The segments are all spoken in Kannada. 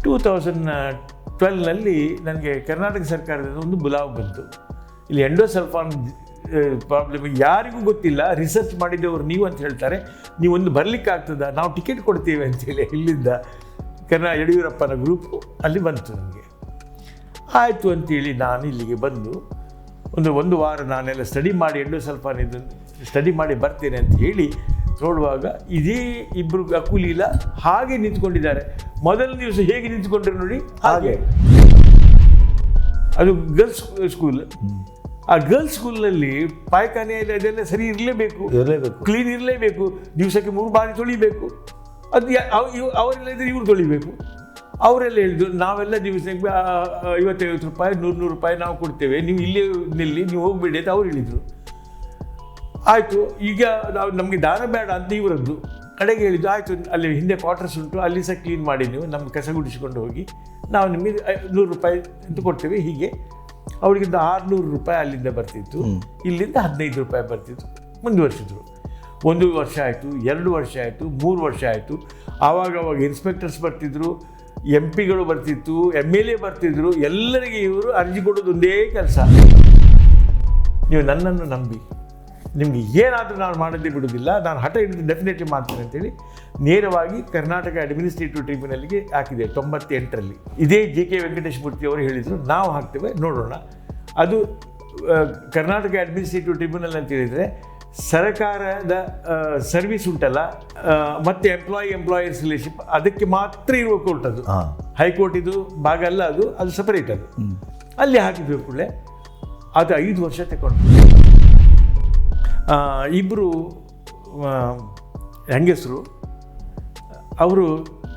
2012ನಲ್ಲಿ ನನಗೆ ಕರ್ನಾಟಕ ಸರ್ಕಾರದಿಂದ ಒಂದು ಬುಲಾವ್ ಬಂತು. ಇಲ್ಲಿ ಎಂಡೋಸಲ್ಫಾನ್ ಪ್ರಾಬ್ಲಮ್ ಯಾರಿಗೂ ಗೊತ್ತಿಲ್ಲ, ರಿಸರ್ಚ್ ಮಾಡಿದ್ದವರು ನೀವು ಅಂತ ಹೇಳ್ತಾರೆ. ನೀವೊಂದು ಬರಲಿಕ್ಕೆ ಆಗ್ತದ, ನಾವು ಟಿಕೆಟ್ ಕೊಡ್ತೀವಿ ಅಂತೇಳಿ ಇಲ್ಲಿಂದ ಯಡಿಯೂರಪ್ಪನ ಗ್ರೂಪು ಅಲ್ಲಿ ಬಂತು. ನನಗೆ ಆಯಿತು ಅಂತೇಳಿ ನಾನು ಇಲ್ಲಿಗೆ ಬಂದು ಒಂದು ವಾರ ನಾನೆಲ್ಲ ಸ್ಟಡಿ ಮಾಡಿ ಎಂಡೋಸಲ್ಫಾನ್ ಇದನ್ನು ಸ್ಟಡಿ ಮಾಡಿ ಬರ್ತೇನೆ ಅಂತ ಹೇಳಿ ನೋಡುವಾಗ ಇದೇ ಇಬ್ಬರು ಅಕುಲೀಲ ಹಾಗೆ ನಿಂತ್ಕೊಂಡಿದ್ದಾರೆ. ಮೊದಲ ದಿವಸ ಹೇಗೆ ನಿಂತ್ಕೊಂಡ್ರೆ ನೋಡಿ ಹಾಗೆ. ಅದು ಗರ್ಲ್ಸ್ ಸ್ಕೂಲ್. ಆ ಗರ್ಲ್ಸ್ ಸ್ಕೂಲ್ನಲ್ಲಿ ಪಾಯ್ಖಾನೆ ಅದೆಲ್ಲ ಸರಿ ಇರಲೇಬೇಕು, ಕ್ಲೀನ್ ಇರಲೇಬೇಕು, ದಿವಸಕ್ಕೆ 3 ಬಾರಿ ತೊಳಿಬೇಕು. ಅದು ಅವರೆಲ್ಲ ಇದ್ದರೆ ಇವ್ರು ತೊಳಿಬೇಕು. ಅವರೆಲ್ಲ ಹೇಳಿದ್ರು ನಾವೆಲ್ಲ ದಿವಸಕ್ಕೆ 50-50 ರೂಪಾಯಿ 100 ರೂಪಾಯಿ ನಾವು ಕೊಡ್ತೇವೆ, ನೀವು ಇಲ್ಲೇ ನಿಲ್ಲಿ, ನೀವು ಹೋಗಬೇಡಿ ಅಂತ ಅವ್ರು ಹೇಳಿದರು. ಆಯಿತು, ಈಗ ನಾವು ನಮಗೆ ದಾನ ಬೇಡ ಅಂತ ಇವರದ್ದು. ಕಡೆಗೆ ಹೇಳಿದ್ದು ಆಯಿತು, ಅಲ್ಲಿ ಹಿಂದೆ ಕ್ವಾರ್ಟರ್ಸ್ ಉಂಟು, ಅಲ್ಲಿ ಸಹ ಕ್ಲೀನ್ ಮಾಡಿ ನೀವು ನಮ್ಗೆ ಕಸ ಗುಡಿಸಿಕೊಂಡು ಹೋಗಿ, ನಾವು ನಿಮಗೆ 100 ರೂಪಾಯಿ ಅಂತ ಕೊಡ್ತೇವೆ. ಹೀಗೆ ಅವರಿಗಿಂತ 600 ರೂಪಾಯಿ ಅಲ್ಲಿಂದ ಬರ್ತಿತ್ತು, ಇಲ್ಲಿಂದ 15 ರೂಪಾಯಿ ಬರ್ತಿತ್ತು. ಮುಂದುವರಿಸಿದ್ರು. 1 ವರ್ಷ ಆಯಿತು, 2 ವರ್ಷ ಆಯಿತು, 3 ವರ್ಷ ಆಯಿತು. ಆವಾಗ ಇನ್ಸ್ಪೆಕ್ಟರ್ಸ್ ಬರ್ತಿದ್ರು, MP ಗಳು ಬರ್ತಿತ್ತು, MLA ಬರ್ತಿದ್ರು. ಎಲ್ಲರಿಗೆ ಇವರು ಅರ್ಜಿ ಕೊಡೋದು ಒಂದೇ ಕೆಲಸ, ನೀವು ನನ್ನನ್ನು ನಂಬಿ, ನಿಮಗೆ ಏನಾದರೂ ನಾನು ಮಾಡೋದೇ ಬಿಡೋದಿಲ್ಲ, ನಾನು ಹಠ ಹಿಡಿದು ಡೆಫಿನೆಟ್ಲಿ ಮಾಡ್ತೇನೆ ಅಂತೇಳಿ ನೇರವಾಗಿ ಕರ್ನಾಟಕ ಅಡ್ಮಿನಿಸ್ಟ್ರೇಟಿವ್ ಟ್ರಿಬ್ಯುನಲ್ಗೆ ಹಾಕಿದೆ 98ರಲ್ಲಿ. ಇದೇ JK ವೆಂಕಟೇಶ ಮೂರ್ತಿ ಅವರು ಹೇಳಿದರು ನಾವು ಹಾಕ್ತೇವೆ ನೋಡೋಣ. ಅದು ಕರ್ನಾಟಕ ಅಡ್ಮಿನಿಸ್ಟ್ರೇಟಿವ್ ಟ್ರಿಬ್ಯುನಲ್ ಅಂತ ಹೇಳಿದರೆ ಸರ್ಕಾರದ ಸರ್ವಿಸ್ ಉಂಟಲ್ಲ, ಮತ್ತು ಎಂಪ್ಲಾಯರ್ಸ್ ರಿಲೇಶನ್ಶಿಪ್, ಅದಕ್ಕೆ ಮಾತ್ರ ಇರುವ ಕೋರ್ಟ್ ಅದು. ಹೈಕೋರ್ಟ್ ಇದು ಭಾಗ ಅಲ್ಲ, ಅದು ಸಪರೇಟ್. ಅದು ಅಲ್ಲಿ ಹಾಕಿದ್ವಿ ಕೂಡಲೇ ಅದು 5 ವರ್ಷ ತಗೊಂಡು. ಇಬ್ಬರು ಹೆಂಗಸರು ಅವರು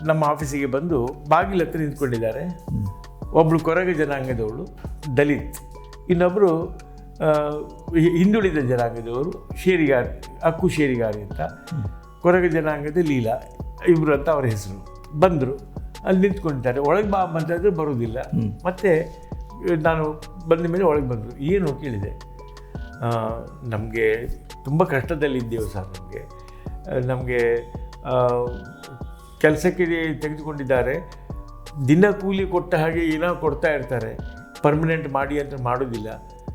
ನಮ್ಮ ಆಫೀಸಿಗೆ ಬಂದು ಬಾಗಿಲ ಹತ್ರ ನಿಂತ್ಕೊಂಡಿದ್ದಾರೆ. ಒಬ್ಬಳು ಕೊರಗ ಜನಾಂಗದವಳು, ದಲಿತ್. ಇನ್ನೊಬ್ಬರು ಹಿಂದುಳಿದ ಜನಾಂಗದವರು, ಶೇರಿಗಾರಿ, ಅಕ್ಕು ಶೇರಿಗಾರಿ ಅಂತ. ಕೊರಗ ಜನಾಂಗದ ಲೀಲಾ ಇಬ್ಬರು ಅಂತ ಅವರ ಹೆಸರು. ಬಂದರು, ಅಲ್ಲಿ ನಿಂತ್ಕೊಂಡಿದ್ದಾರೆ. ಒಳಗೆ ಬಾ ಅಂತಂದರೆ ಬರೋದಿಲ್ಲ. ಮತ್ತು ನಾನು ಬಂದ ಮೇಲೆ ಒಳಗೆ ಬಂದರು. ಏನು ಕೇಳಿದೆ, ನಮಗೆ ತುಂಬ ಕಷ್ಟದಲ್ಲಿದ್ದೇವೆ ಸರ್, ನಮಗೆ ಕೆಲಸಕ್ಕೆ ತೆಗೆದುಕೊಂಡಿದ್ದಾರೆ, ದಿನ ಕೂಲಿ ಕೊಟ್ಟ ಹಾಗೆ ಏನೋ ಕೊಡ್ತಾ ಇರ್ತಾರೆ, ಪರ್ಮನೆಂಟ್ ಮಾಡಿ ಅಂತ ಮಾಡೋದಿಲ್ಲ.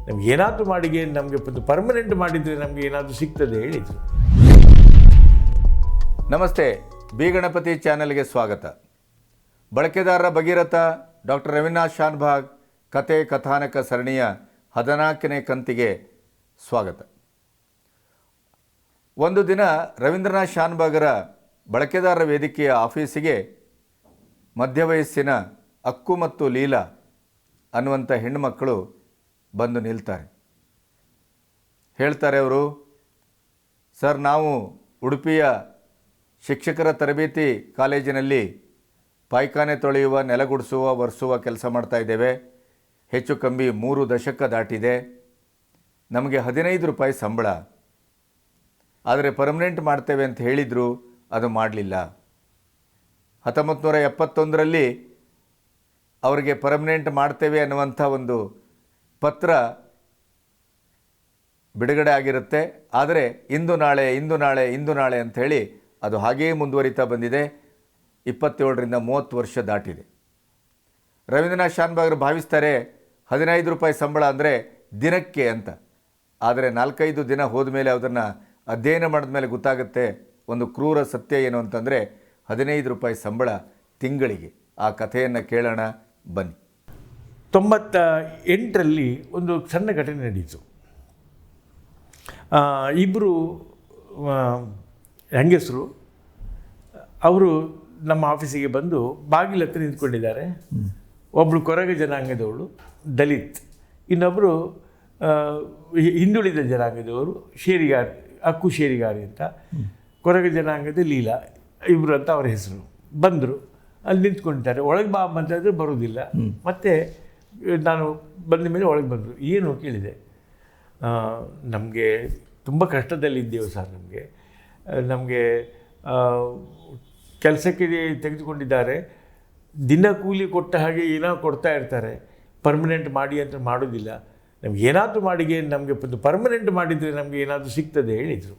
ನಮ್ಗೆ ಏನಾದರೂ ಮಾಡಿಗೆ ನಮಗೆ ಪರ್ಮನೆಂಟ್ ಮಾಡಿದರೆ ನಮಗೆ ಏನಾದರೂ ಸಿಗ್ತದೆ ಹೇಳಿದರು. ನಮಸ್ತೆ, ಬಿ ಗಣಪತಿ ಚಾನೆಲ್ಗೆ ಸ್ವಾಗತ. ಬಳಕೆದಾರರ ಭಗೀರಥ ಡಾಕ್ಟರ್ ರವೀಂದ್ರನಾಥ್ ಶಾನ್ಭಾಗ್ ಕತೆ ಕಥಾನಕ ಸರಣಿಯ 14ನೇ ಕಂತಿಗೆ ಸ್ವಾಗತ. ಒಂದು ದಿನ ರವೀಂದ್ರನಾಥ್ ಶಾನ್ಭಾಗರ ಬಳಕೆದಾರರ ವೇದಿಕೆಯ ಆಫೀಸಿಗೆ ಮಧ್ಯವಯಸ್ಸಿನ ಅಕ್ಕು ಮತ್ತು ಲೀಲಾ ಅನ್ನುವಂಥ ಹೆಣ್ಣುಮಕ್ಕಳು ಬಂದು ನಿಲ್ತಾರೆ. ಹೇಳ್ತಾರೆ ಅವರು, ಸರ್, ನಾವು ಉಡುಪಿಯ ಶಿಕ್ಷಕರ ತರಬೇತಿ ಕಾಲೇಜಿನಲ್ಲಿ ಪಾಯ್ಖಾನೆ ತೊಳೆಯುವ, ನೆಲಗುಡಿಸುವ, ಒರೆಸುವ ಕೆಲಸ ಮಾಡ್ತಾ ಇದ್ದೇವೆ. ಹೆಚ್ಚು ಕಮ್ಮಿ 3 ದಶಕ ದಾಟಿದೆ. ನಮಗೆ 15 ರೂಪಾಯಿ ಸಂಬಳ, ಆದರೆ ಪರ್ಮನೆಂಟ್ ಮಾಡ್ತೇವೆ ಅಂತ ಹೇಳಿದರು, ಅದು ಮಾಡಲಿಲ್ಲ. 1971ರಲ್ಲಿ ಅವರಿಗೆ ಪರ್ಮನೆಂಟ್ ಮಾಡ್ತೇವೆ ಅನ್ನುವಂಥ ಒಂದು ಪತ್ರ ಬಿಡುಗಡೆ ಆಗಿರುತ್ತೆ. ಆದರೆ ಇಂದು ನಾಳೆ ಅಂಥೇಳಿ ಅದು ಹಾಗೇ ಮುಂದುವರಿತಾ ಬಂದಿದೆ. 27ರಿಂದ 30 ವರ್ಷ ದಾಟಿದೆ. ರವೀಂದ್ರನಾಥ್ ಶಾನ್ಭಾಗರು ಭಾವಿಸ್ತಾರೆ 15 ರೂಪಾಯಿ ಸಂಬಳ ಅಂದರೆ ದಿನಕ್ಕೆ ಅಂತ. ಆದರೆ 4-5 ದಿನ ಹೋದ ಮೇಲೆ ಅದನ್ನು ಅಧ್ಯಯನ ಮಾಡಿದ ಮೇಲೆ ಗೊತ್ತಾಗುತ್ತೆ ಒಂದು ಕ್ರೂರ ಸತ್ಯ ಏನು ಅಂತಂದರೆ 15 ರೂಪಾಯಿ ಸಂಬಳ ತಿಂಗಳಿಗೆ. ಆ ಕಥೆಯನ್ನು ಕೇಳೋಣ ಬನ್ನಿ. 98ರಲ್ಲಿ ಒಂದು ಸಣ್ಣ ಘಟನೆ ನಡೀತು. ಇಬ್ಬರು ಹೆಂಗಸರು ಅವರು ನಮ್ಮ ಆಫೀಸಿಗೆ ಬಂದು ಬಾಗಿಲ ಹತ್ರ ನಿಂತ್ಕೊಂಡಿದ್ದಾರೆ. ಒಬ್ಬಳು ಕೊರಗ ಜನಾಂಗದವಳು, ದಲಿತ್. ಇನ್ನೊಬ್ಬರು ಹಿಂದುಳಿದ ಜನಾಂಗದವರು, ಶೇರಿಗಾರಿ, ಅಕ್ಕು ಶೇರಿಗಾರಿ ಅಂತ. ಕೊರಗ ಜನಾಂಗದ ಲೀಲಾ ಇಬ್ಬರು ಅಂತ ಅವರ ಹೆಸರು. ಬಂದರು, ಅಲ್ಲಿ ನಿಂತ್ಕೊಂಡಿದ್ದಾರೆ. ಒಳಗೆ ಬಾ ಅಂತಂದರೆ ಬರೋದಿಲ್ಲ. ಮತ್ತು ನಾನು ಬಂದ ಮೇಲೆ ಒಳಗೆ ಬಂದರು. ಏನು ಕೇಳಿದೆ, ನಮಗೆ ತುಂಬ ಕಷ್ಟದಲ್ಲಿದ್ದೇವೆ ಸರ್, ನಮಗೆ ಕೆಲಸಕ್ಕೆ ತೆಗೆದುಕೊಂಡಿದ್ದಾರೆ, ದಿನ ಕೂಲಿ ಕೊಟ್ಟ ಹಾಗೆ ಏನೋ ಕೊಡ್ತಾ ಇರ್ತಾರೆ, ಪರ್ಮನೆಂಟ್ ಮಾಡಿ ಅಂತ ಮಾಡೋದಿಲ್ಲ. ನಮ್ಗೆ ಏನಾದರೂ ಮಾಡಿಗೆ ನಮಗೆ ಪರ್ಮನೆಂಟ್ ಮಾಡಿದರೆ ನಮಗೆ ಏನಾದರೂ ಸಿಗ್ತದೆ ಹೇಳಿದರು.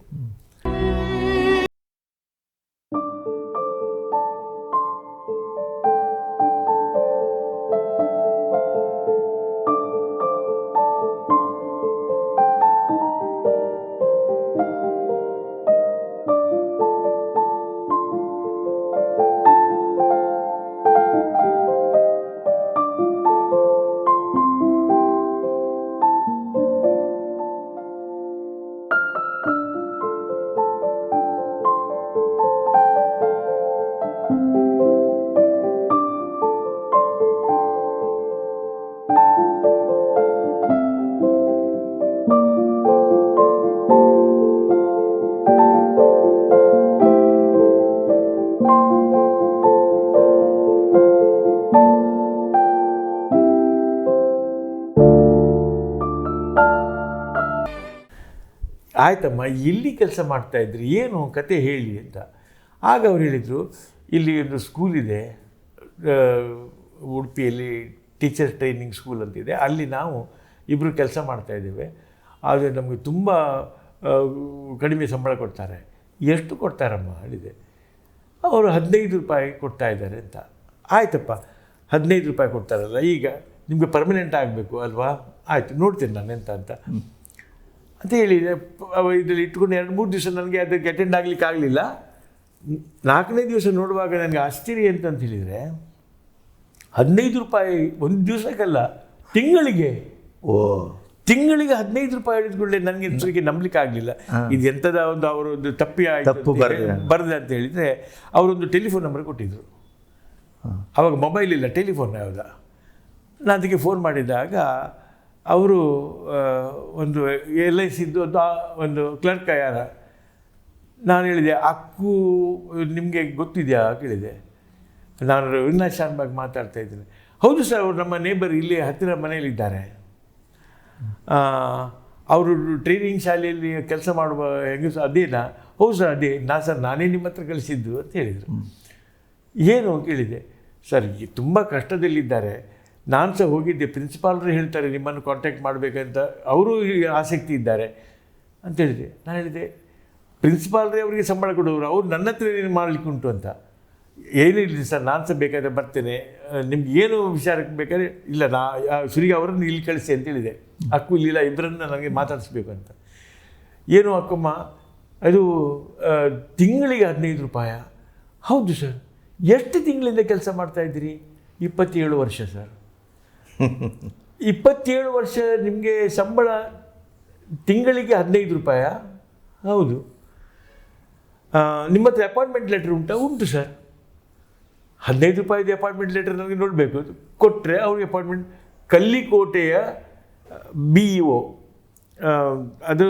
ಆಯ್ತಮ್ಮ ಇಲ್ಲಿ ಕೆಲಸ ಮಾಡ್ತಾಯಿದ್ರಿ, ಏನು ಕತೆ ಹೇಳಿ ಅಂತ. ಆಗ ಅವ್ರು ಹೇಳಿದರು, ಇಲ್ಲಿ ಒಂದು ಸ್ಕೂಲ್ ಇದೆ ಉಡುಪಿಯಲ್ಲಿ, ಟೀಚರ್ ಟ್ರೈನಿಂಗ್ ಸ್ಕೂಲ್ ಅಂತಿದೆ, ಅಲ್ಲಿ ನಾವು ಇಬ್ಬರು ಕೆಲಸ ಮಾಡ್ತಾಯಿದ್ದೇವೆ. ಆದರೆ ನಮಗೆ ತುಂಬ ಕಡಿಮೆ ಸಂಬಳ ಕೊಡ್ತಾರೆ. ಎಷ್ಟು ಕೊಡ್ತಾರಮ್ಮ ಹೇಳಿದೆ. ಅವರು 15 ರೂಪಾಯಿ ಕೊಡ್ತಾ ಇದ್ದಾರೆ ಅಂತ. ಆಯ್ತಪ್ಪ, 15 ರೂಪಾಯಿ ಕೊಡ್ತಾರಲ್ಲ, ಈಗ ನಿಮಗೆ ಪರ್ಮನೆಂಟ್ ಆಗಬೇಕು ಅಲ್ವಾ, ಆಯಿತು ನೋಡ್ತೀನಿ ನಾನು ಎಂತ ಅಂತ ಹೇಳಿದೆ. ಇದರಲ್ಲಿ ಇಟ್ಕೊಂಡು 2-3 ದಿವಸ ನನಗೆ ಅದಕ್ಕೆ ಅಟೆಂಡ್ ಆಗಲಿಕ್ಕೆ ಆಗಲಿಲ್ಲ. 4ನೇ ದಿವಸ ನೋಡುವಾಗ ನನಗೆ ಆಶ್ಚರ್ಯ ಅಂತಂತ ಹೇಳಿದರೆ 15 ರೂಪಾಯಿ ಒಂದು ದಿವಸಕ್ಕಲ್ಲ, ತಿಂಗಳಿಗೆ. ತಿಂಗಳಿಗೆ 15 ರೂಪಾಯಿ ಹಿಡಿದುಕೊಳ್ಳೆ ನನಗೆ ಇದಕ್ಕೆ ನಂಬಲಿಕ್ಕೆ ಆಗಲಿಲ್ಲ. ಇದು ಎಂಥದ ಒಂದು ಅವರೊಂದು ತಪ್ಪು ಬರದೆ ಅಂತ ಹೇಳಿದರೆ ಅವರೊಂದು ಟೆಲಿಫೋನ್ ನಂಬರ್ ಕೊಟ್ಟಿದ್ದರು. ಆವಾಗ ಮೊಬೈಲ್ ಇಲ್ಲ, ಟೆಲಿಫೋನ್ ಯಾವ್ದು. ನಾನು ಅದಕ್ಕೆ ಫೋನ್ ಮಾಡಿದಾಗ ಅವರು ಒಂದು LICದು ಒಂದು ಕ್ಲರ್ಕ್ ಯಾರ. ನಾನು ಹೇಳಿದೆ, ಅಕ್ಕು ನಿಮಗೆ ಗೊತ್ತಿದೆಯಾ ಕೇಳಿದೆ. ನಾನು ರವೀಂದ್ರ ಶಾನ್ಭಾಗ್ ಮಾತಾಡ್ತಾ ಇದ್ದೇನೆ. ಹೌದು ಸರ್, ಅವರು ನಮ್ಮ ನೇಬರ್ ಇಲ್ಲಿ ಹತ್ತಿರ ಮನೆಯಲ್ಲಿದ್ದಾರೆ, ಅವರು ಟ್ರೈನಿಂಗ್ ಶಾಲೆಯಲ್ಲಿ ಕೆಲಸ ಮಾಡುವ ಹೆಂಗಸು ಅದೇನಾ? ಹೌದು ಸರ್ ಅದೇ. ನಾನೇ ನಿಮ್ಮ ಹತ್ರ ಕಳಿಸಿದ್ದು ಅಂತ ಹೇಳಿದರು. ಏನು ಕೇಳಿದೆ. ಸರ್ ತುಂಬ ಕಷ್ಟದಲ್ಲಿದ್ದಾರೆ, ನಾನು ಸಹ ಹೋಗಿದ್ದೆ, ಪ್ರಿನ್ಸಿಪಾಲ್ರು ಹೇಳ್ತಾರೆ ನಿಮ್ಮನ್ನು ಕಾಂಟ್ಯಾಕ್ಟ್ ಮಾಡಬೇಕಂತ, ಅವರು ಆಸಕ್ತಿ ಇದ್ದಾರೆ ಅಂತ ಹೇಳಿದೆ. ನಾನು ಹೇಳಿದೆ, ಪ್ರಿನ್ಸಿಪಾಲ್ರೇ ಅವರಿಗೆ ಸಂಬಳ ಕೊಡೋರು, ಅವ್ರು ನನ್ನ ಹತ್ರ ಏನು ಮಾಡಲಿಕ್ಕೆ ಉಂಟು ಅಂತ. ಏನಿಲ್ಲ ಸರ್, ನಾನು ಸಹ ಬೇಕಾದರೆ ಬರ್ತೇನೆ, ನಿಮ್ಗೆ ಏನು ವಿಚಾರಕ್ಕೆ ಬೇಕಾದ್ರೆ. ಇಲ್ಲ, ಸುರಿಗೆ ಅವರನ್ನು ಇಲ್ಲಿ ಕಳಿಸಿ ಅಂತ ಹೇಳಿದೆ. ಅಕ್ಕು ಇಲ್ಲಿಲ್ಲ, ಇಬ್ಬರನ್ನು ನನಗೆ ಮಾತಾಡಿಸ್ಬೇಕು ಅಂತ. ಏನು ಅಕ್ಕಮ್ಮ, ಅದು ತಿಂಗಳಿಗೆ 15 ರೂಪಾಯ? ಹೌದು ಸರ್. ಎಷ್ಟು ತಿಂಗಳಿಂದ ಕೆಲಸ ಮಾಡ್ತಾಯಿದ್ದೀರಿ? 27 ವರ್ಷ ಸರ್. 27 ವರ್ಷ ನಿಮಗೆ ಸಂಬಳ ತಿಂಗಳಿಗೆ 15 ರೂಪಾಯ? ಹೌದು. ನಿಮ್ಮ ಹತ್ರ ಅಪಾಯಿಂಟ್ಮೆಂಟ್ ಲೆಟ್ರ್ ಉಂಟಾ? ಉಂಟು ಸರ್. 15 ರೂಪಾಯಿದು ಅಪಾಯಿಂಟ್ಮೆಂಟ್ ಲೆಟರ್ ನನಗೆ ನೋಡಬೇಕು, ಕೊಟ್ಟರೆ ಅವ್ರಿಗೆ ಅಪಾಯಿಂಟ್ಮೆಂಟ್. ಕಲ್ಲಿಕೋಟೆಯ BEO, ಅದು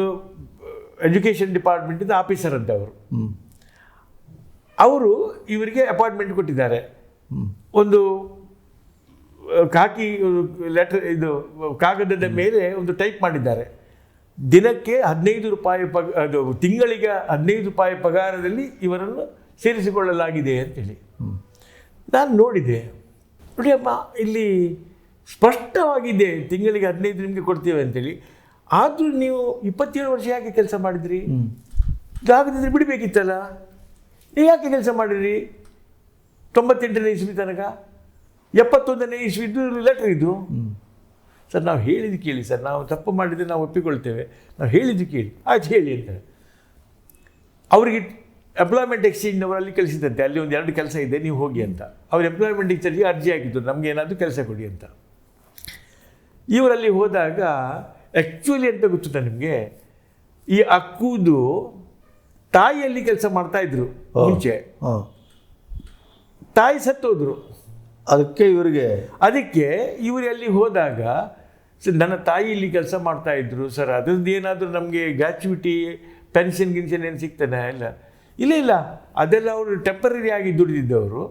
ಎಜುಕೇಷನ್ ಡಿಪಾರ್ಟ್ಮೆಂಟಿಂದ ಆಫೀಸರ್ ಅಂತ ಅವರು ಇವರಿಗೆ ಅಪಾಯಿಂಟ್ಮೆಂಟ್ ಕೊಟ್ಟಿದ್ದಾರೆ. ಒಂದು ಕಾಕಿ ಲೆಟರ್, ಇದು ಕಾಗದದ ಮೇಲೆ ಒಂದು ಟೈಪ್ ಮಾಡಿದ್ದಾರೆ. ದಿನಕ್ಕೆ 15 ರೂಪಾಯಿ ಅದು ತಿಂಗಳಿಗೆ 15 ರೂಪಾಯಿ ಪಗಾರದಲ್ಲಿ ಇವರನ್ನು ಸೇರಿಸಿಕೊಳ್ಳಲಾಗಿದೆ ಅಂತೇಳಿ. ನಾನು ನೋಡಿದೆ, ನೋಡಿ ಅಮ್ಮ, ಇಲ್ಲಿ ಸ್ಪಷ್ಟವಾಗಿದೆ ತಿಂಗಳಿಗೆ 15 ನಿಮಗೆ ಕೊಡ್ತೇವೆ ಅಂತೇಳಿ. ಆದರೂ ನೀವು 27 ವರ್ಷ ಯಾಕೆ ಕೆಲಸ ಮಾಡಿದ್ರಿ? ಆಗದಿದ್ದರೆ ಬಿಡಬೇಕಿತ್ತಲ್ಲ. ನೀವು ಯಾಕೆ ಕೆಲಸ ಮಾಡಿದ್ರಿ 98ನೇ ಇಸ್ವಿ ತನಕ? 71ನೇ ಇಸ್ವಿದ್ದು ಲೆಟ್ರ್ ಇದು. ಸರ್ ನಾವು ಹೇಳಿದ್ದು ಕೇಳಿ ಸರ್, ನಾವು ತಪ್ಪು ಮಾಡಿದರೆ ನಾವು ಒಪ್ಪಿಕೊಳ್ತೇವೆ, ನಾವು ಹೇಳಿದ್ದು ಕೇಳಿ. ಆಯ್ತು ಹೇಳಿ ಅಂತಾರೆ. ಅವರಿಗೆ ಎಂಪ್ಲಾಯ್ಮೆಂಟ್ ಎಕ್ಸ್ಚೇಂಜ್ನವರು ಅಲ್ಲಿ ಕಳಿಸಿದಂತೆ, ಅಲ್ಲಿ ಒಂದು 2 ಕೆಲಸ ಇದೆ, ನೀವು ಹೋಗಿ ಅಂತ. ಅವ್ರು ಎಂಪ್ಲಾಯ್ಮೆಂಟ್ ಎಕ್ಸ್ಚೇಂಜ್ಗೆ ಅರ್ಜಿ ಹಾಕಿದ್ದು, ನಮಗೆ ಏನಾದರೂ ಕೆಲಸ ಕೊಡಿ ಅಂತ. ಇವರಲ್ಲಿ ಹೋದಾಗ ಆ್ಯಕ್ಚುಲಿ ಅಂತ ಗೊತ್ತುತ್ತಾ ನಿಮಗೆ, ಈ ಅಕ್ಕೂದು ತಾಯಿಯಲ್ಲಿ ಕೆಲಸ ಮಾಡ್ತಾಯಿದ್ರು ಮುಂಚೆ. ತಾಯಿ ಸತ್ತೋದ್ರು. ಅದಕ್ಕೆ ಇವರು ಅಲ್ಲಿ ಹೋದಾಗ, ಸರ್ ನನ್ನ ತಾಯಿ ಇಲ್ಲಿ ಕೆಲಸ ಮಾಡ್ತಾಯಿದ್ರು ಸರ್, ಅದ್ರದ್ದು ಏನಾದರೂ ನಮಗೆ ಗ್ರ್ಯಾಚ್ಯುಟಿ ಪೆನ್ಷನ್ ಏನು ಸಿಗ್ತಾನೆ? ಇಲ್ಲ, ಅದೆಲ್ಲ ಅವರು ಟೆಂಪರರಿ ಆಗಿ ದುಡಿದಿದ್ದವರು,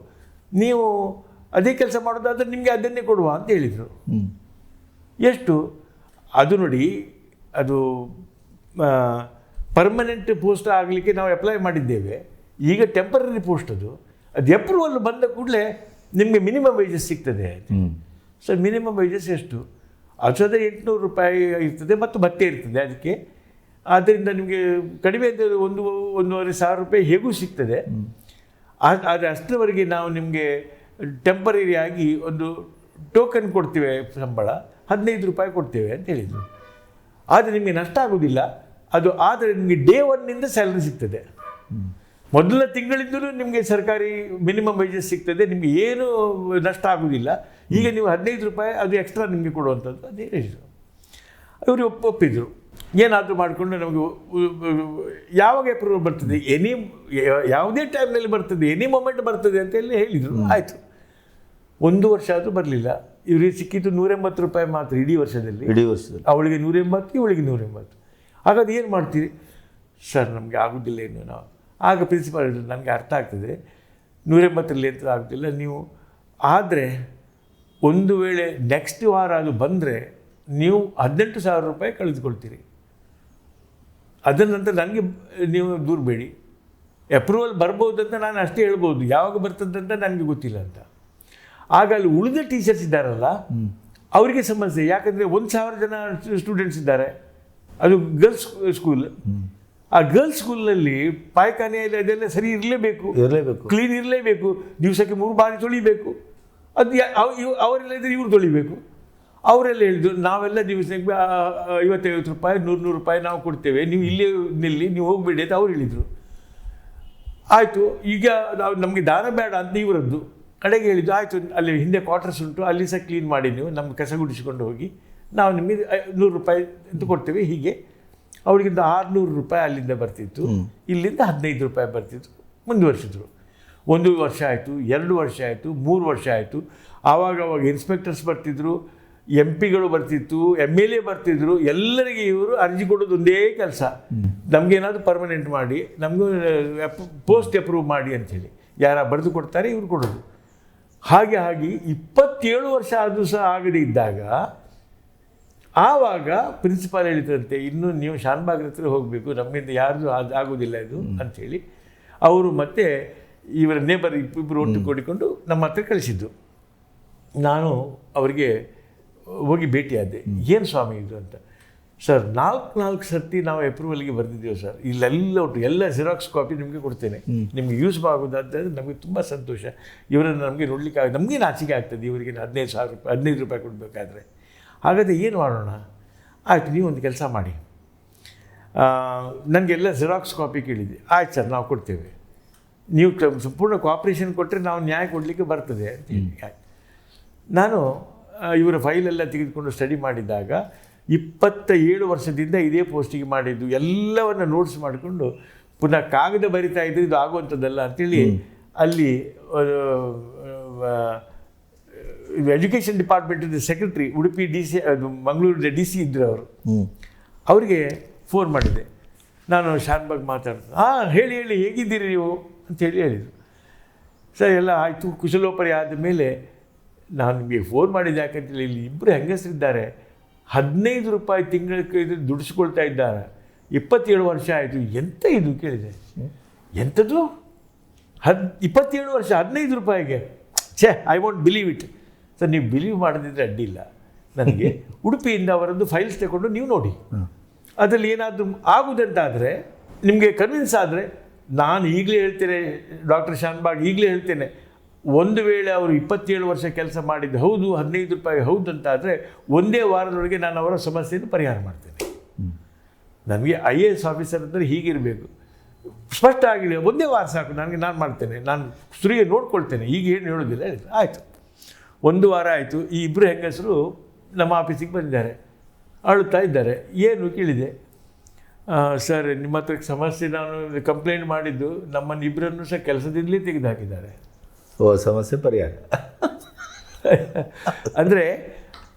ನೀವು ಅದೇ ಕೆಲಸ ಮಾಡೋದಾದ್ರೆ ನಿಮಗೆ ಅದನ್ನೇ ಕೊಡುವ ಅಂತ ಹೇಳಿದರು. ಎಷ್ಟು? ಅದು ನೋಡಿ, ಅದು ಪರ್ಮನೆಂಟ್ ಪೋಸ್ಟ್ ಆಗಲಿಕ್ಕೆ ನಾವು ಅಪ್ಲೈ ಮಾಡಿದ್ದೇವೆ. ಈಗ ಟೆಂಪರರಿ ಪೋಸ್ಟ್ ಅದು ಅಪ್ರೂವಲ್ ಬಂದ ಕೂಡಲೇ ನಿಮಗೆ ಮಿನಿಮಮ್ ವೇಜಸ್ ಸಿಗ್ತದೆ. ಸರ್ ಮಿನಿಮಮ್ ವೇಜಸ್ ಎಷ್ಟು? ಅದು 800 ರೂಪಾಯಿ ಇರ್ತದೆ, ಮತ್ತು ಭತ್ಯೆ ಇರ್ತದೆ ಅದಕ್ಕೆ. ಆದ್ದರಿಂದ ನಿಮಗೆ ಕಡಿಮೆ ಅಂದರೆ 1,500 ರೂಪಾಯಿ ಹೇಗೂ ಸಿಗ್ತದೆ. ಆದರೆ ಅಷ್ಟರವರೆಗೆ ನಾವು ನಿಮಗೆ ಟೆಂಪರರಿ ಆಗಿ ಒಂದು ಟೋಕನ್ ಕೊಡ್ತೇವೆ, ಸಂಬಳ 15 ರೂಪಾಯಿ ಕೊಡ್ತೇವೆ ಅಂತ ಹೇಳಿದರು. ಆದರೆ ನಿಮಗೆ ನಷ್ಟ ಆಗೋದಿಲ್ಲ ಅದು. ಆದರೆ ನಿಮಗೆ ಡೇ 1ನಿಂದ ಸ್ಯಾಲ್ರಿ ಸಿಗ್ತದೆ. ಮೊದಲ ತಿಂಗಳಿಂದಲೂ ನಿಮಗೆ ಸರ್ಕಾರಿ ಮಿನಿಮಮ್ ವೇಜಸ್ ಸಿಗ್ತದೆ, ನಿಮಗೆ ಏನು ನಷ್ಟ ಆಗೋದಿಲ್ಲ. ಈಗ ನೀವು 15 ರೂಪಾಯಿ ಅದು ಎಕ್ಸ್ಟ್ರಾ ನಿಮಗೆ ಕೊಡುವಂಥದ್ದು ಅದೇ ಹೇಳಿದರು. ಇವರು ಒಪ್ಪಿದ್ರು. ಏನಾದರೂ ಮಾಡಿಕೊಂಡು ನಮಗೆ ಯಾವಾಗ ಅಪ್ರೂವಲ್ ಬರ್ತದೆ, ಯಾವುದೇ ಟೈಮ್ನಲ್ಲಿ ಬರ್ತದೆ, ಎನಿ ಮೊಮೆಂಟ್ ಬರ್ತದೆ ಅಂತ ಹೇಳಿದರು. ಆಯಿತು. 1 ವರ್ಷ ಆದರೂ ಬರಲಿಲ್ಲ. ಇವರಿಗೆ ಸಿಕ್ಕಿದ್ದು 180 ರೂಪಾಯಿ ಮಾತ್ರ ಇಡೀ ವರ್ಷದಲ್ಲಿ. ಅವಳಿಗೆ 180, ಇವಳಿಗೆ 180. ಹಾಗಾದ್ರೆ ಏನು ಮಾಡ್ತೀರಿ? ಸರ್ ನಮಗೆ ಆಗೋದಿಲ್ಲ ಏನು. ನಾವು ಆಗ ಪ್ರಿನ್ಸಿಪಾಲ್ ಹೇಳಿದ್ರು, ನನಗೆ ಅರ್ಥ ಆಗ್ತದೆ 180ರಲ್ಲಿ ಅಂತ ಆಗೋದಿಲ್ಲ, ನೀವು ಆದರೆ ಒಂದು ವೇಳೆ ನೆಕ್ಸ್ಟ್ ವಾರ ಅದು ಬಂದರೆ ನೀವು 18,000 ರೂಪಾಯಿ ಕಳೆದುಕೊಳ್ತೀರಿ. ಅದರ ನಂತರ ನನಗೆ ನೀವು ದೂರಬೇಡಿ. ಅಪ್ರೂವಲ್ ಬರ್ಬೋದು ಅಂತ ನಾನು ಅಷ್ಟೇ ಹೇಳ್ಬೋದು, ಯಾವಾಗ ಬರ್ತದೆ ಅಂತ ನನಗೆ ಗೊತ್ತಿಲ್ಲ ಅಂತ. ಆಗ ಅಲ್ಲಿ ಉಳಿದ ಟೀಚರ್ಸ್ ಇದ್ದಾರಲ್ಲ ಅವರಿಗೆ ಸಮಸ್ಯೆ. ಯಾಕಂದರೆ 1,000 ಜನ ಸ್ಟೂಡೆಂಟ್ಸ್ ಇದ್ದಾರೆ, ಅದು ಗರ್ಲ್ಸ್ ಸ್ಕೂಲ್. ಆ ಗರ್ಲ್ಸ್ ಸ್ಕೂಲಲ್ಲಿ ಪಾಯ್ಖಾನೆ ಅದೆಲ್ಲ ಸರಿ ಇರಲೇಬೇಕು, ಕ್ಲೀನ್ ಇರಲೇಬೇಕು, ದಿವಸಕ್ಕೆ 3 ಬಾರಿ ತೊಳಿಬೇಕು. ಅದು ಅವರೆಲ್ಲ ಇದ್ದರೆ ಇವ್ರು ತೊಳಿಬೇಕು. ಅವರೆಲ್ಲ ಹೇಳಿದ್ರು, ನಾವೆಲ್ಲ ದಿವಸಕ್ಕೆ 50-50 ರೂಪಾಯಿ 100 ರೂಪಾಯಿ ನಾವು ಕೊಡ್ತೇವೆ, ನೀವು ಇಲ್ಲೇ ನಿಲ್ಲಿ, ನೀವು ಹೋಗಬೇಡಿ ಅಂತ ಅವ್ರು ಹೇಳಿದರು. ಆಯಿತು, ಈಗ ನಾವು ನಮಗೆ ದಾನ ಬೇಡ ಅಂತ ಇವರದ್ದು. ಕಡೆಗೆ ಹೇಳಿದ್ದು, ಆಯಿತು ಅಲ್ಲಿ ಹಿಂದೆ ಕ್ವಾರ್ಟರ್ಸ್ ಉಂಟು, ಅಲ್ಲಿ ಸಹ ಕ್ಲೀನ್ ಮಾಡಿ, ನೀವು ನಮ್ಮ ಕಸ ಗುಡಿಸಿಕೊಂಡು ಹೋಗಿ, ನಾವು ನಿಮಗೆ 100 ರೂಪಾಯಿ ಅಂತ ಕೊಡ್ತೇವೆ. ಹೀಗೆ ಅವರಿಗಿಂತ 600 ರೂಪಾಯಿ ಅಲ್ಲಿಂದ ಬರ್ತಿತ್ತು, ಇಲ್ಲಿಂದ 15 ರೂಪಾಯಿ ಬರ್ತಿತ್ತು. ಮುಂದುವರಿಸಿದ್ರು. 1 ವರ್ಷ ಆಯಿತು, 2 ವರ್ಷ ಆಯಿತು, 3 ವರ್ಷ ಆಯಿತು. ಆವಾಗ ಇನ್ಸ್ಪೆಕ್ಟರ್ಸ್ ಬರ್ತಿದ್ರು, MP ಗಳು ಬರ್ತಿತ್ತು, MLA ಬರ್ತಿದ್ರು. ಎಲ್ಲರಿಗೆ ಇವರು ಅರ್ಜಿ ಕೊಡೋದು ಒಂದೇ ಕೆಲಸ, ನಮಗೇನಾದರೂ ಪರ್ಮನೆಂಟ್ ಮಾಡಿ, ನಮಗೂ ಪೋಸ್ಟ್ ಅಪ್ರೂವ್ ಮಾಡಿ ಅಂಥೇಳಿ ಯಾರು ಬರೆದು ಕೊಡ್ತಾರೆ ಇವರು ಕೊಡೋದು. ಹಾಗೆ 27 ವರ್ಷ ಆದರೂ ಸಹ ಆಗದೇ ಇದ್ದಾಗ ಆವಾಗ ಪ್ರಿನ್ಸಿಪಾಲ್ ಹೇಳಿದ್ರಂತೆ, ಇನ್ನು ನೀವು ಶಾನ್ಭಾಗ್ರ ಹತ್ರ ಹೋಗಬೇಕು, ನಮ್ಮಿಂದ ಯಾರ್ದು ಆಗೋದಿಲ್ಲ ಇದು ಅಂಥೇಳಿ. ಅವರು ಮತ್ತೆ ಇವರ ನೇಬರ್ ಇಬ್ಬರು ಒಟ್ಟು ಕೂಡಿಕೊಂಡು ನಮ್ಮ ಹತ್ರ ಕಳಿಸಿದ್ದು. ನಾನು ಅವರಿಗೆ ಹೋಗಿ ಭೇಟಿಯಾದೆ. ಏನು ಸ್ವಾಮಿ ಇದು ಅಂತ. ಸರ್ 4 ಸರ್ತಿ ನಾವು ಅಪ್ರೂವಲ್ಗೆ ಬರೆದಿದ್ದೇವೆ ಸರ್, ಇಲ್ಲೆಲ್ಲ ಉಂಟು, ಎಲ್ಲ ಜೆರಾಕ್ಸ್ ಕಾಪಿ ನಿಮಗೆ ಕೊಡ್ತೇನೆ, ನಿಮಗೆ ಯೂಸ್ ಆಗೋದಾದರೆ ನಮಗೆ ತುಂಬ ಸಂತೋಷ. ಇವರನ್ನು ನಮಗೆ ನೋಡಲಿಕ್ಕೆ ನಮಗೆ ನಾಚಿಕೆ ಆಗ್ತದೆ, ಇವರಿಗೆ 15 ರೂಪಾಯಿ ಕೊಡಬೇಕಾದ್ರೆ. ಹಾಗಾದರೆ ಏನು ಮಾಡೋಣ? ಆಯಿತು, ನೀವು ಒಂದು ಕೆಲಸ ಮಾಡಿ, ನನಗೆಲ್ಲ ಜೆರಾಕ್ಸ್ ಕಾಪಿ ಕೇಳಿದೆ. ಆಯ್ತು ಸರ್, ನಾವು ಕೊಡ್ತೇವೆ, ನೀವು ಸಂಪೂರ್ಣ ಕೋಆಪ್ರೇಷನ್ ಕೊಟ್ಟರೆ ನಾವು ನ್ಯಾಯ ಕೊಡಲಿಕ್ಕೆ ಬರ್ತದೆ ಅಂತ ಹೇಳಿ. ನಾನು ಇವರ ಫೈಲೆಲ್ಲ ತೆಗೆದುಕೊಂಡು ಸ್ಟಡಿ ಮಾಡಿದಾಗ 27 ವರ್ಷದಿಂದ ಇದೇ ಪೋಸ್ಟಿಗೆ ಮಾಡಿದ್ದು ಎಲ್ಲವನ್ನು ನೋಟ್ಸ್ ಮಾಡಿಕೊಂಡು ಪುನಃ ಕಾಗದ ಬರಿತಾ ಇದ್ದು, ಇದು ಆಗುವಂಥದ್ದಲ್ಲ ಅಂತೇಳಿ ಅಲ್ಲಿ ಎಜುಕೇಷನ್ ಡಿಪಾರ್ಟ್ಮೆಂಟಿನ ಸೆಕ್ರೆಟ್ರಿ, ಉಡುಪಿ DC, ಮಂಗಳೂರಿನ DC ಇದ್ದರು ಅವರು, ಅವರಿಗೆ ಫೋನ್ ಮಾಡಿದೆ. ನಾನು ಶಾನ್ಭಾಗ್ ಮಾತಾಡ್ತೀನಿ. ಹೇಳಿ ಹೇಗಿದ್ದೀರಿ ನೀವು ಅಂತೇಳಿ ಹೇಳಿದರು. ಸರ್ ಎಲ್ಲ ಆಯಿತು, ಕುಶಲೋಪರಿ ಆದ ಮೇಲೆ ನಾನು ನಿಮಗೆ ಫೋನ್ ಮಾಡಿದ್ದೆ ಯಾಕಂತೇಳಿ, ಇಲ್ಲಿ 2 ಹೆಂಗಸರಿದ್ದಾರೆ, 15 ರೂಪಾಯಿ ತಿಂಗಳಿಗೆ ಇದು ದುಡಿಸ್ಕೊಳ್ತಾ ಇದ್ದಾರೆ, 27 ವರ್ಷ ಆಯಿತು, ಎಂತ ಇದು ಕೇಳಿದೆ. ಎಂಥದ್ದು 27 ವರ್ಷ 15 ರೂಪಾಯಿಗೆ? I want believe it. Sir, ನೀವು ಬಿಲೀವ್ ಮಾಡದಿದ್ದರೆ ಅಡ್ಡಿಲ್ಲ, ನನಗೆ ಉಡುಪಿಯಿಂದ ಅವರದ್ದು ಫೈಲ್ಸ್ ತಗೊಂಡು ನೀವು ನೋಡಿ, ಅದರಲ್ಲಿ ಏನಾದರೂ ಆಗುವುದಂತಾದರೆ ನಿಮಗೆ ಕನ್ವಿನ್ಸ್ ಆದರೆ ನಾನು ಈಗಲೇ ಹೇಳ್ತೇನೆ, ಡಾಕ್ಟರ್ ಶಾನ್ಭಾಗ್ ಈಗಲೇ ಹೇಳ್ತೇನೆ, ಒಂದು ವೇಳೆ ಅವರು 27 ವರ್ಷ ಕೆಲಸ ಮಾಡಿದ್ದು ಹೌದು, 15 ರೂಪಾಯಿ ಹೌದು ಅಂತಾದರೆ ಒಂದೇ ವಾರದೊಳಗೆ ನಾನು ಅವರ ಸಮಸ್ಯೆಯನ್ನು ಪರಿಹಾರ ಮಾಡ್ತೇನೆ. ನನಗೆ IAS ಆಫೀಸರ್ ಅಂದರೆ ಹೀಗಿರಬೇಕು, ಸ್ಪಷ್ಟ ಆಗಿಲ್ಲ, ಒಂದೇ ವಾರ ಸಾಕು ನನಗೆ, ನಾನು ಮಾಡ್ತೇನೆ, ನಾನು ಸ್ತ್ರೀಗೆ ನೋಡ್ಕೊಳ್ತೇನೆ, ಈಗ ಏನು ಹೇಳೋದಿಲ್ಲ ಹೇಳಿದ್ರು. ಆಯಿತು, 1 ವಾರ ಆಯಿತು. ಈ 2 ಹೆಂಗಸರು ನಮ್ಮ ಆಫೀಸಿಗೆ ಬಂದಿದ್ದಾರೆ, ಅಳುತ್ತಾ ಇದ್ದಾರೆ. ಏನು ಕೇಳಿದೆ, ಸರ್ ನಿಮ್ಮ ಹತ್ರ ಸಮಸ್ಯೆ, ನಾನು ಕಂಪ್ಲೇಂಟ್ ಮಾಡಿದ್ದು, ನಮ್ಮನ್ನು 2ರನ್ನು ಸಹ ಕೆಲಸದಿಂದಲೇ ತೆಗೆದುಹಾಕಿದ್ದಾರೆ. ಸಮಸ್ಯೆ ಪರಿಹಾರ ಅಂದರೆ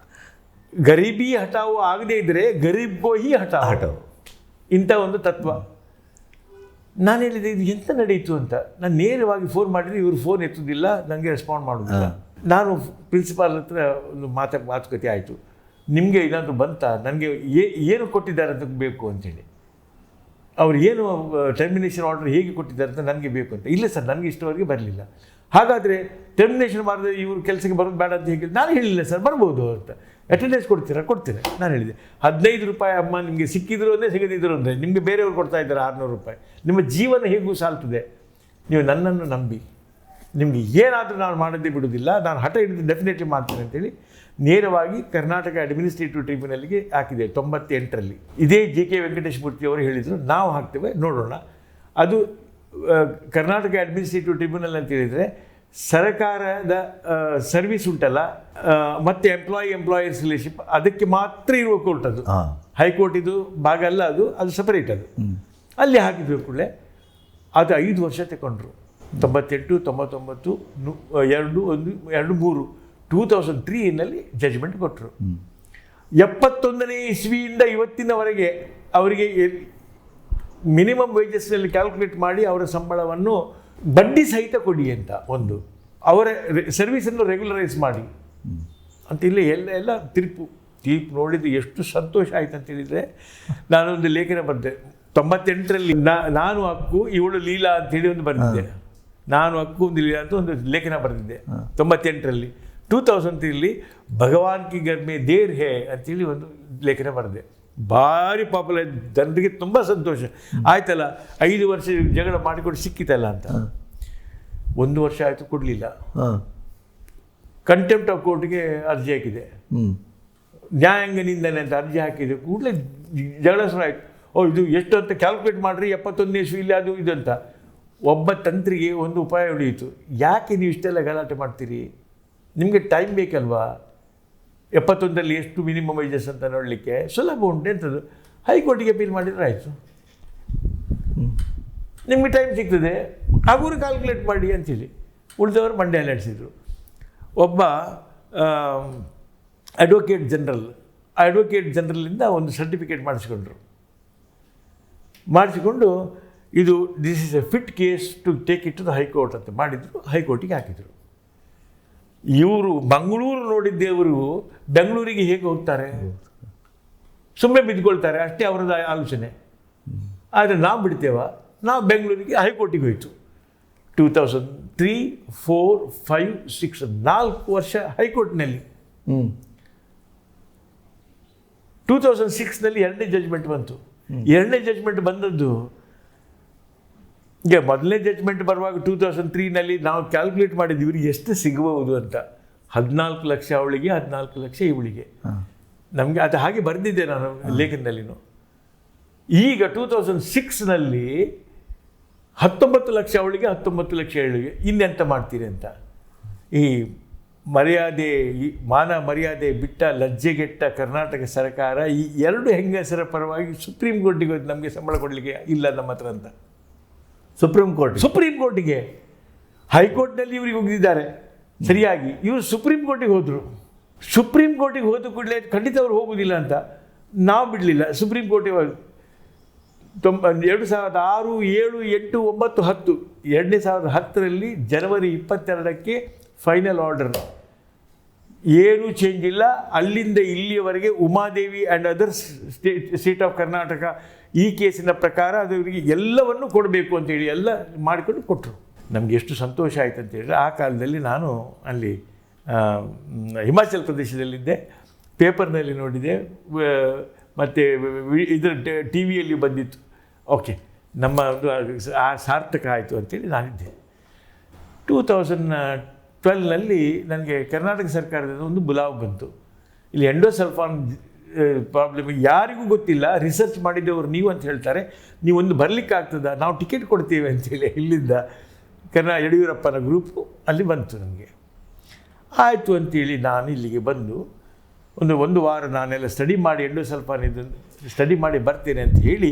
ಗರೀಬಿ ಹಠಾವು ಆಗದೇ ಇದ್ದರೆ ಗರೀಬ್ಗೋ ಹಿ ಹಠಾವು, ಇಂಥ ಒಂದು ತತ್ವ. ನಾನು ಹೇಳಿದೆ, ಇದು ಎಂತ ನಡೆಯಿತು ಅಂತ. ನಾನು ನೇರವಾಗಿ ಫೋನ್ ಮಾಡಿದರೆ ಇವರು ಫೋನ್ ಎತ್ತೋದಿಲ್ಲ, ನನಗೆ ರೆಸ್ಪಾಂಡ್ ಮಾಡೋದಿಲ್ಲ. ನಾನು ಪ್ರಿನ್ಸಿಪಾಲ್ ಹತ್ರ ಒಂದು ಮಾತುಕತೆ ಆಯಿತು, ನಿಮಗೆ ಏನಾದರೂ ಬಂತ, ನನಗೆ ಏನು ಕೊಟ್ಟಿದ್ದಾರೆ ಅಂತ ಬೇಕು ಅಂಥೇಳಿ, ಅವ್ರು ಏನು ಟರ್ಮಿನೇಷನ್ ಆರ್ಡರ್ ಹೇಗೆ ಕೊಟ್ಟಿದ್ದಾರೆ ಅಂತ ನನಗೆ ಬೇಕು ಅಂತ. ಇಲ್ಲ ಸರ್, ನನಗೆ ಇಷ್ಟವರೆಗೆ ಬರಲಿಲ್ಲ. ಹಾಗಾದರೆ ಟರ್ಮಿನೇಷನ್ ಮಾಡಿದ್ರೆ ಇವರು ಕೆಲಸಕ್ಕೆ ಬರೋದು ಬೇಡ ಅಂತ ಹೇಗೆ? ನಾನು ಹೇಳಿಲ್ಲ ಸರ್, ಬರ್ಬೋದು ಅಂತ. ಅಟೆಂಡೆನ್ಸ್ ಕೊಡ್ತೇನೆ ನಾನು ಹೇಳಿದೆ. 15 ರೂಪಾಯಿ ಅಮ್ಮ ನಿಮಗೆ ಸಿಕ್ಕಿದ್ರು ಅಂದರೆ ಸಿಗದಿದ್ರು ಅಂದರೆ, ನಿಮಗೆ ಬೇರೆಯವ್ರು ಕೊಡ್ತಾ ಇದ್ದಾರೆ 600 ರೂಪಾಯಿ, ನಿಮ್ಮ ಜೀವನ ಹೇಗೂ ಸಾಲ್ತದೆ. ನೀವು ನನ್ನನ್ನು ನಂಬಿ, ನಿಮಗೆ ಏನಾದರೂ ನಾನು ಮಾಡೋದೇ ಬಿಡೋದಿಲ್ಲ, ನಾನು ಹಠ ಹಿಡಿದು ಡೆಫಿನೆಟ್ಲಿ ಮಾಡ್ತೇನೆ ಅಂತೇಳಿ ನೇರವಾಗಿ ಕರ್ನಾಟಕ ಅಡ್ಮಿನಿಸ್ಟ್ರೇಟಿವ್ ಟ್ರಿಬ್ಯುನಲ್ಗೆ ಹಾಕಿದೆ 98ರಲ್ಲಿ. ಇದೇ JK ವೆಂಕಟೇಶ ಮೂರ್ತಿ ಅವರು ಹೇಳಿದರು, ನಾವು ಹಾಕ್ತೇವೆ ನೋಡೋಣ. ಅದು ಕರ್ನಾಟಕ ಅಡ್ಮಿನಿಸ್ಟ್ರೇಟಿವ್ ಟ್ರಿಬ್ಯುನಲ್ ಅಂತ ಹೇಳಿದರೆ ಸರ್ಕಾರದ ಸರ್ವಿಸ್ ಉಂಟಲ್ಲ, ಮತ್ತು ಎಂಪ್ಲಾಯರ್ಸ್ ರಿಲೇಶನ್ಶಿಪ್, ಅದಕ್ಕೆ ಮಾತ್ರ ಇರುವ ಕೋರ್ಟ್ ಅದು. ಹೈಕೋರ್ಟ್ ಇದು ಭಾಗ ಅಲ್ಲ, ಅದು ಸಪರೇಟ್. ಅದು ಅಲ್ಲಿ ಹಾಕಿದ್ರು ಕೂಡಲೇ ಅದು 5 ವರ್ಷ ತಗೊಂಡ್ರು. 98, 99, 2, 2003ನಲ್ಲಿ ಜಡ್ಜ್ಮೆಂಟ್ ಕೊಟ್ಟರು. 71ನೇ ಇಸ್ವಿಯಿಂದ ಇವತ್ತಿನವರೆಗೆ ಅವರಿಗೆ ಮಿನಿಮಮ್ ವೇಜಸ್ನಲ್ಲಿ ಕ್ಯಾಲ್ಕುಲೇಟ್ ಮಾಡಿ ಅವರ ಸಂಬಳವನ್ನು ಬಡ್ಡಿ ಸಹಿತ ಕೊಡಿ ಅಂತ, ಒಂದು ಅವರ ಸರ್ವಿಸನ್ನು ರೆಗ್ಯುಲರೈಸ್ ಮಾಡಿ ಅಂತ. ಇಲ್ಲಿ ತೀರ್ಪು ನೋಡಿದ್ದು ಎಷ್ಟು ಸಂತೋಷ ಆಯಿತು ಅಂತೇಳಿದರೆ, ನಾನೊಂದು ಲೇಖನ ಬರೆದೆ. 98ರಲ್ಲಿ ನಾನು ಹಕ್ಕು ಇವಳು ಲೀಲಾ ಅಂತೇಳಿ ಒಂದು ಬರೆದಿದ್ದೆ. ನಾನು ಹಕ್ಕು ಒಂದು ಲೀಲಾ ಅಂತ ಒಂದು ಲೇಖನ ಬರೆದಿದ್ದೆ 98ರಲ್ಲಿ. 2003ರಲ್ಲಿ ಭಗವಾನ್ ಕಿ ಘರ್ ಮೇ ದೇರ್ ಹೇ ಅಂತೇಳಿ ಒಂದು ಲೇಖನ ಬರೆದೆ. ಭಾರಿ ಪಾಪ್ಯುಲರ್, ಜನರಿಗೆ ತುಂಬ ಸಂತೋಷ ಆಯ್ತಲ್ಲ, 5 ವರ್ಷ ಜಗಳ ಮಾಡಿಕೊಂಡು ಸಿಕ್ಕಿತಲ್ಲ ಅಂತ. 1 ವರ್ಷ ಆಯಿತು, ಕೊಡಲಿಲ್ಲ. ಕಂಟೆಂಪ್ಟ್ ಆಫ್ ಕೋರ್ಟ್ಗೆ ಅರ್ಜಿ ಹಾಕಿದೆ, ನ್ಯಾಯಾಂಗ ನಿಂದನೆ ಅಂತ ಅರ್ಜಿ ಹಾಕಿದೆ. ಕೂಡಲೇ ಜಗಳ ಶುರು ಆಯಿತು. ಇದು ಎಷ್ಟು ಅಂತ ಕ್ಯಾಲ್ಕುಲೇಟ್ ಮಾಡಿರಿ, 71ನೇ ಇಸ್ವಿಯಲ್ಲಿ ಅದು ಇದು ಅಂತ. ಒಬ್ಬ ತಂತ್ರಿಗೆ ಒಂದು ಉಪಾಯ ಉಳಿಯಿತು. ಯಾಕೆ ನೀವು ಇಷ್ಟೆಲ್ಲ ಗಲಾಟೆ ಮಾಡ್ತೀರಿ? ನಿಮಗೆ ಟೈಮ್ ಬೇಕಲ್ವಾ? 71ರಲ್ಲಿ ಎಷ್ಟು ಮಿನಿಮಮ್ ವೇಜಸ್ ಅಂತ ನೋಡಲಿಕ್ಕೆ ಸುಲಭ ಉಂಟು. ಎಂಥದ್ದು, ಹೈಕೋರ್ಟಿಗೆ ಅಪೀಲ್ ಮಾಡಿದರೆ ಆಯಿತು, ನಿಮಗೆ ಟೈಮ್ ಸಿಗ್ತದೆ, ಅವರು ಕ್ಯಾಲ್ಕುಲೇಟ್ ಮಾಡಿ ಅಂತೇಳಿ. ಉಳಿದವರು ಮಂಡ್ಯ ನಡೆಸಿದರು. ಒಬ್ಬ ಅಡ್ವೊಕೇಟ್ ಜನರಲಿಂದ ಒಂದು ಸರ್ಟಿಫಿಕೇಟ್ ಮಾಡಿಸಿಕೊಂಡು ಇದು this is a fit case to take it to the high court ಅಂತ ಮಾಡಿದರು. ಹೈಕೋರ್ಟಿಗೆ ಹಾಕಿದರು. ಇವರು ಮಂಗಳೂರು ನೋಡಿದ್ದೇವರು ಬೆಂಗಳೂರಿಗೆ ಹೇಗೆ ಹೋಗ್ತಾರೆ? ಸುಮ್ಮನೆ ಬಿದ್ದುಕೊಳ್ತಾರೆ, ಅಷ್ಟೇ ಅವರದ್ದು ಆಲೋಚನೆ. ಆದರೆ ನಾವು ಬಿಡ್ತೇವ? ನಾವು ಬೆಂಗಳೂರಿಗೆ ಹೈಕೋರ್ಟಿಗೆ ಹೋಯಿತು. 2003, 4, 5, 6 4 ವರ್ಷ ಹೈಕೋರ್ಟ್ನಲ್ಲಿ. 2006ನಲ್ಲಿ 2ನೇ ಜಜ್ಮೆಂಟ್ ಬಂತು. 2ನೇ ಜಜ್ಮೆಂಟ್ ಬಂದದ್ದು, ಈಗ 1ನೇ ಜಜ್ಮೆಂಟ್ ಬರುವಾಗ 2003ನಲ್ಲಿ ನಾವು ಕ್ಯಾಲ್ಕುಲೇಟ್ ಮಾಡಿದ್ವಿ ಇವ್ರಿಗೆ ಎಷ್ಟು ಸಿಗಬಹುದು ಅಂತ. 14 ಲಕ್ಷ ಅವಳಿಗೆ, 14 ಲಕ್ಷ ಇವಳಿಗೆ. ನಮಗೆ ಅದು ಹಾಗೆ ಬರೆದಿದ್ದೆ ನಾನು ಲೇಖನದಲ್ಲಿನೂ. ಈಗ 2006ನಲ್ಲಿ 19 ಲಕ್ಷ ಅವಳಿಗೆ, 19 ಲಕ್ಷ ಇವಳಿಗೆ. ಇನ್ನೆಂತ ಮಾಡ್ತೀರಿ ಅಂತ. ಈ ಮಾನ ಮರ್ಯಾದೆ ಬಿಟ್ಟ ಲಜ್ಜೆಗೆಟ್ಟ ಕರ್ನಾಟಕ ಸರ್ಕಾರ ಈ 2 ಹೆಂಗಸರ ಪರವಾಗಿ ಸುಪ್ರೀಂ ಕೋರ್ಟಿಗೆ ಹೋಗಿ ನಮಗೆ ಸಂಬಳ ಕೊಡಲಿಕ್ಕೆ ಇಲ್ಲ ನಮ್ಮ ಹತ್ರ ಅಂತ. ಸುಪ್ರೀಂ ಕೋರ್ಟಿಗೆ, ಹೈಕೋರ್ಟ್ನಲ್ಲಿ ಇವರಿಗೆ ಹೋಗಿದ್ದಾರೆ ಸರಿಯಾಗಿ. ಇವರು ಸುಪ್ರೀಂ ಕೋರ್ಟಿಗೆ ಹೋದರು. ಸುಪ್ರೀಂ ಕೋರ್ಟಿಗೆ ಹೋದ ಕೂಡಲೇ ಖಂಡಿತ ಅವ್ರು ಹೋಗೋದಿಲ್ಲ ಅಂತ ನಾವು ಬಿಡಲಿಲ್ಲ. ಸುಪ್ರೀಂ ಕೋರ್ಟಿಗೆ 2006, 7, 8, 9, 10 2010ರಲ್ಲಿ ಜನವರಿ 22ಕ್ಕೆ ಫೈನಲ್ ಆರ್ಡರ್. ಏನೂ ಚೇಂಜ್ ಇಲ್ಲ. ಅಲ್ಲಿಂದ ಇಲ್ಲಿಯವರೆಗೆ Umadevi and others state of Karnataka ಈ ಕೇಸಿನ ಪ್ರಕಾರ ಅದವರಿಗೆ ಎಲ್ಲವನ್ನು ಕೊಡಬೇಕು ಅಂತೇಳಿ ಎಲ್ಲ ಮಾಡಿಕೊಂಡು ಕೊಟ್ಟರು. ನಮಗೆ ಎಷ್ಟು ಸಂತೋಷ ಆಯಿತು ಅಂತೇಳಿದ್ರೆ, ಆ ಕಾಲದಲ್ಲಿ ನಾನು ಅಲ್ಲಿ ಹಿಮಾಚಲ ಪ್ರದೇಶದಲ್ಲಿದ್ದೆ. ಪೇಪರ್ನಲ್ಲಿ ನೋಡಿದೆ, ಮತ್ತು ಇದರ ಟಿ ವಿಯಲ್ಲಿ ಬಂದಿತ್ತು. ಓಕೆ, ನಮ್ಮ ಆ ಸಾರ್ಥಕ ಆಯಿತು ಅಂತೇಳಿ ನಾನಿದ್ದೆ. 2012ನಲ್ಲಿ ನನಗೆ ಕರ್ನಾಟಕ ಸರ್ಕಾರದಿಂದ ಒಂದು ಬುಲಾವ್ ಬಂತು. ಇಲ್ಲಿ ಎಂಡೋಸಲ್ಫಾನ್ ಪ್ರಾಬ್ಲಮ್ ಯಾರಿಗೂ ಗೊತ್ತಿಲ್ಲ, ರಿಸರ್ಚ್ ಮಾಡಿದ್ದವರು ನೀವು ಅಂತ ಹೇಳ್ತಾರೆ. ನೀವೊಂದು ಬರಲಿಕ್ಕಾಗ್ತದ, ನಾವು ಟಿಕೆಟ್ ಕೊಡ್ತೀವಿ ಅಂತೇಳಿ ಇಲ್ಲಿಂದ ಯಡಿಯೂರಪ್ಪನ ಗ್ರೂಪು ಅಲ್ಲಿ ಬಂತು. ನನಗೆ ಆಯಿತು ಅಂತೇಳಿ ನಾನು ಇಲ್ಲಿಗೆ ಬಂದು ಒಂದು ವಾರ ನಾನೆಲ್ಲ ಸ್ಟಡಿ ಮಾಡಿ ಎಂಡೋಸಲ್ಫಾನ್ ಇದನ್ನು ಸ್ಟಡಿ ಮಾಡಿ ಬರ್ತೇನೆ ಅಂತ ಹೇಳಿ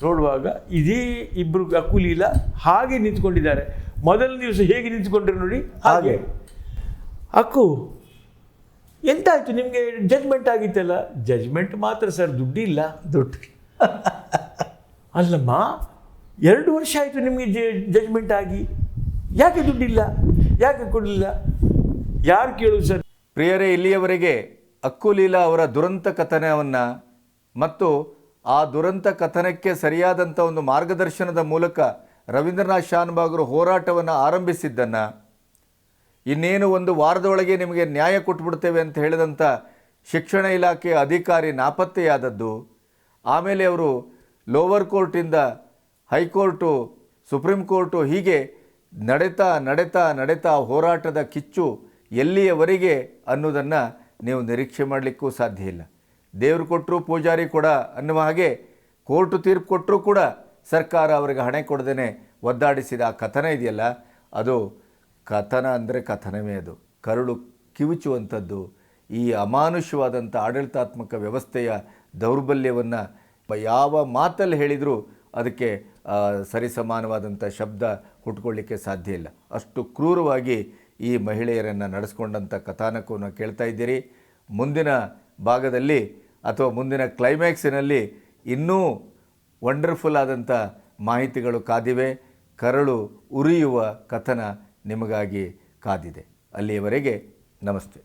ನೋಡುವಾಗ ಇದೇ ಇಬ್ಬರು ಅಕುಲೀಲ ಹಾಗೆ ನಿಂತ್ಕೊಂಡಿದ್ದಾರೆ. ಮೊದಲ ದಿವಸ ಹೇಗೆ ನಿಂತ್ಕೊಂಡ್ರೆ ನೋಡಿ ಹಾಗೆ. ಅಕ್ಕು, ಎಂತಾಯಿತು ನಿಮಗೆ? ಜಜ್ಮೆಂಟ್ ಆಗಿತ್ತಲ್ಲ. ಜಜ್ಮೆಂಟ್ ಮಾತ್ರ ಸರ್, ದುಡ್ಡಿಲ್ಲ. ಅಲ್ಲಮ್ಮ, 2 ವರ್ಷ ಆಯಿತು ನಿಮಗೆ ಜಜ್ಮೆಂಟ್ ಆಗಿ, ಯಾಕೆ ದುಡ್ಡಿಲ್ಲ, ಯಾಕೆ ಕೊಡಲಿಲ್ಲ? ಯಾರು ಕೇಳೋದು ಸರ್? ಪ್ರಿಯರೇ, ಇಲ್ಲಿಯವರೆಗೆ ಅಕ್ಕು ಲೀಲಾ ಅವರ ದುರಂತ ಕಥನವನ್ನು ಮತ್ತು ಆ ದುರಂತ ಕಥನಕ್ಕೆ ಸರಿಯಾದಂಥ ಒಂದು ಮಾರ್ಗದರ್ಶನದ ಮೂಲಕ ರವೀಂದ್ರನಾಥ್ ಶಾನಭಾಗರು ಹೋರಾಟವನ್ನು ಆರಂಭಿಸಿದ್ದನ್ನು, ಇನ್ನೇನು 1 ವಾರದೊಳಗೆ ನಿಮಗೆ ನ್ಯಾಯ ಕೊಟ್ಬಿಡ್ತೇವೆ ಅಂತ ಹೇಳಿದಂಥ ಶಿಕ್ಷಣ ಇಲಾಖೆಯ ಅಧಿಕಾರಿ ನಾಪತ್ತೆಯಾದದ್ದು, ಆಮೇಲೆ ಅವರು ಲೋವರ್ ಕೋರ್ಟಿಂದ ಹೈಕೋರ್ಟು, ಸುಪ್ರೀಂ ಕೋರ್ಟು, ಹೀಗೆ ನಡೀತಾ ಹೋರಾಟದ ಕಿಚ್ಚು ಎಲ್ಲಿಯವರೆಗೆ ಅನ್ನೋದನ್ನು ನೀವು ನಿರೀಕ್ಷೆ ಮಾಡಲಿಕ್ಕೂ ಸಾಧ್ಯ ಇಲ್ಲ. ದೇವರು ಕೊಟ್ಟರು ಪೂಜಾರಿ ಕೊಡ ಅನ್ನುವ ಹಾಗೆ ಕೋರ್ಟು ತೀರ್ಪು ಕೊಟ್ಟರೂ ಕೂಡ ಸರ್ಕಾರ ಅವರಿಗೆ ಹಣೆ ಕೊಡದೇ ಒದ್ದಾಡಿಸಿದ ಆ ಕಥನ ಇದೆಯಲ್ಲ, ಅದು ಕಥನ ಅಂದರೆ ಕಥನವೇ. ಅದು ಕರುಳು ಕಿವುಚುವಂಥದ್ದು. ಈ ಅಮಾನುಷವಾದಂಥ ಆಡಳಿತಾತ್ಮಕ ವ್ಯವಸ್ಥೆಯ ದೌರ್ಬಲ್ಯವನ್ನು ಯಾವ ಮಾತಲ್ಲಿ ಹೇಳಿದರೂ ಅದಕ್ಕೆ ಸರಿಸಮಾನವಾದಂಥ ಶಬ್ದ ಹುಟ್ಕೊಳ್ಳಿಕ್ಕೆ ಸಾಧ್ಯ ಇಲ್ಲ. ಅಷ್ಟು ಕ್ರೂರವಾಗಿ ಈ ಮಹಿಳೆಯರನ್ನು ನಡೆಸ್ಕೊಂಡಂಥ ಕಥಾನಕವನ್ನು ಕೇಳ್ತಾ ಇದ್ದೀರಿ. ಮುಂದಿನ ಭಾಗದಲ್ಲಿ ಅಥವಾ ಮುಂದಿನ ಕ್ಲೈಮ್ಯಾಕ್ಸಿನಲ್ಲಿ ಇನ್ನೂ ವಂಡರ್ಫುಲ್ ಆದಂಥ ಮಾಹಿತಿಗಳು ಕಾದಿವೆ. ಕರಳು ಉರಿಯುವ ಕಥನ ನಿಮಗಾಗಿ ಕಾದಿದೆ. ಅಲ್ಲಿಯವರೆಗೆ ನಮಸ್ತೆ.